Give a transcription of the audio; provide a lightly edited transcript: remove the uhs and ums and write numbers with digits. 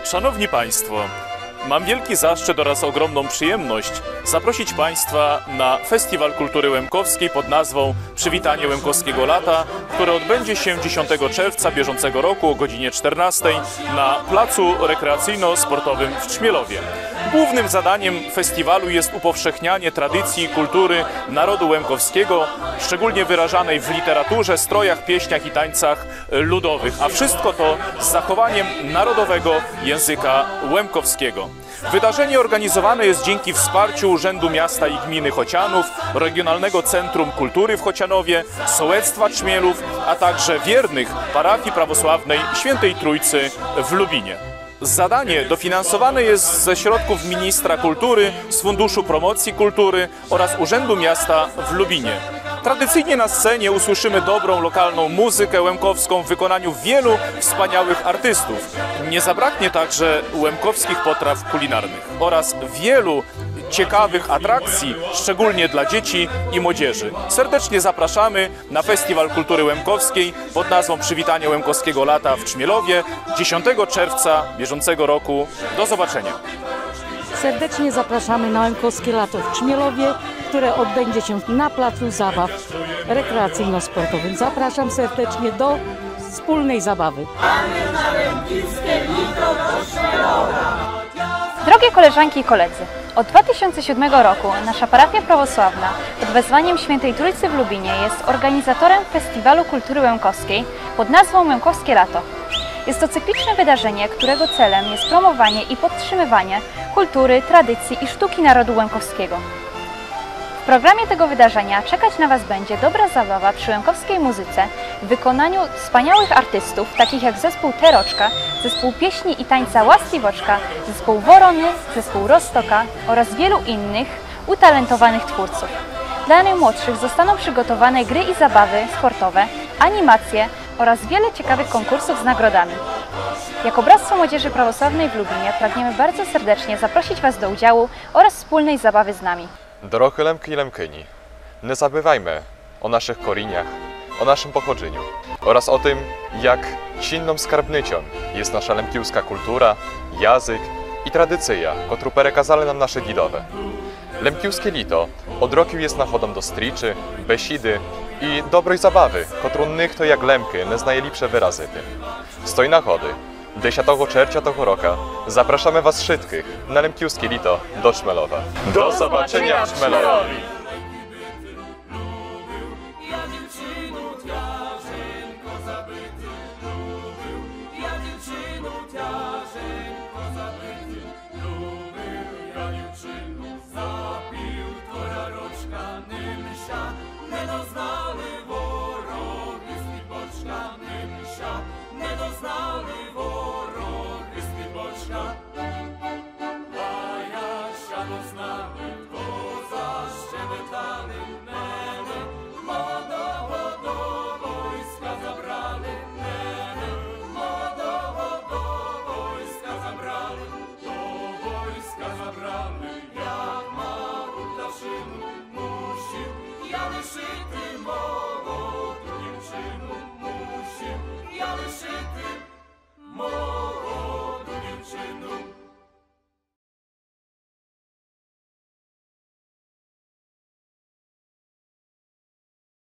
Szanowni Państwo, mam wielki zaszczyt oraz ogromną przyjemność zaprosić Państwa na Festiwal Kultury Łemkowskiej pod nazwą Przywitanie Łemkowskiego Lata, który odbędzie się 10 czerwca bieżącego roku o godzinie 14 na placu rekreacyjno-sportowym w Trzmielowie. Głównym zadaniem festiwalu jest upowszechnianie tradycji i kultury narodu łemkowskiego, szczególnie wyrażanej w literaturze, strojach, pieśniach i tańcach ludowych, a wszystko to z zachowaniem narodowego języka łemkowskiego. Wydarzenie organizowane jest dzięki wsparciu Urzędu Miasta i Gminy Chocianów, Regionalnego Centrum Kultury w Chocianowie, Sołectwa Trzmielów, a także wiernych parafii prawosławnej Świętej Trójcy w Lubinie. Zadanie dofinansowane jest ze środków Ministra Kultury, z Funduszu Promocji Kultury oraz Urzędu Miasta w Lubinie. Tradycyjnie na scenie usłyszymy dobrą lokalną muzykę łemkowską w wykonaniu wielu wspaniałych artystów. Nie zabraknie także łemkowskich potraw kulinarnych oraz wielu ciekawych atrakcji, szczególnie dla dzieci i młodzieży. Serdecznie zapraszamy na Festiwal Kultury Łemkowskiej pod nazwą Przywitanie Łemkowskiego Lata w Trzmielowie 10 czerwca bieżącego roku. Do zobaczenia. Serdecznie zapraszamy na Łemkowskie Lato w Trzmielowie, które odbędzie się na placu zabaw rekreacyjno-sportowym. Zapraszam serdecznie do wspólnej zabawy. Drogie koleżanki i koledzy, od 2007 roku nasza parafia prawosławna pod wezwaniem Świętej Trójcy w Lubinie jest organizatorem Festiwalu Kultury Łemkowskiej pod nazwą Łemkowskie Lato. Jest to cykliczne wydarzenie, którego celem jest promowanie i podtrzymywanie kultury, tradycji i sztuki narodu łemkowskiego. W programie tego wydarzenia czekać na Was będzie dobra zabawa przy łemkowskiej muzyce w wykonaniu wspaniałych artystów, takich jak zespół Teroczka, zespół pieśni i tańca Łastliwoczka, zespół Worony, zespół Roztoka oraz wielu innych utalentowanych twórców. Dla najmłodszych zostaną przygotowane gry i zabawy sportowe, animacje oraz wiele ciekawych konkursów z nagrodami. Jako Bractwo Młodzieży Prawosławnej w Lubinie pragniemy bardzo serdecznie zaprosić Was do udziału oraz wspólnej zabawy z nami. Drogie Lemki i Lemkyni, nie zabywajmy o naszych koreniach, o naszym pochodzeniu oraz o tym, jak silną skarbnicą jest nasza lemkiuska kultura, język i tradycja, którą przekazały nam nasze dziadowie. Lemkiuskie lito od roku jest nachodem do striczy, besidy i dobrej zabawy, którą nikt jak Lemki nie zna lepsze wyrazy tym. Z tej nagody 10 czerwca tego roku zapraszamy Was wszystkich na Lemkiuskie Lito do Trzmielowa. Do zobaczenia w Trzmielowie!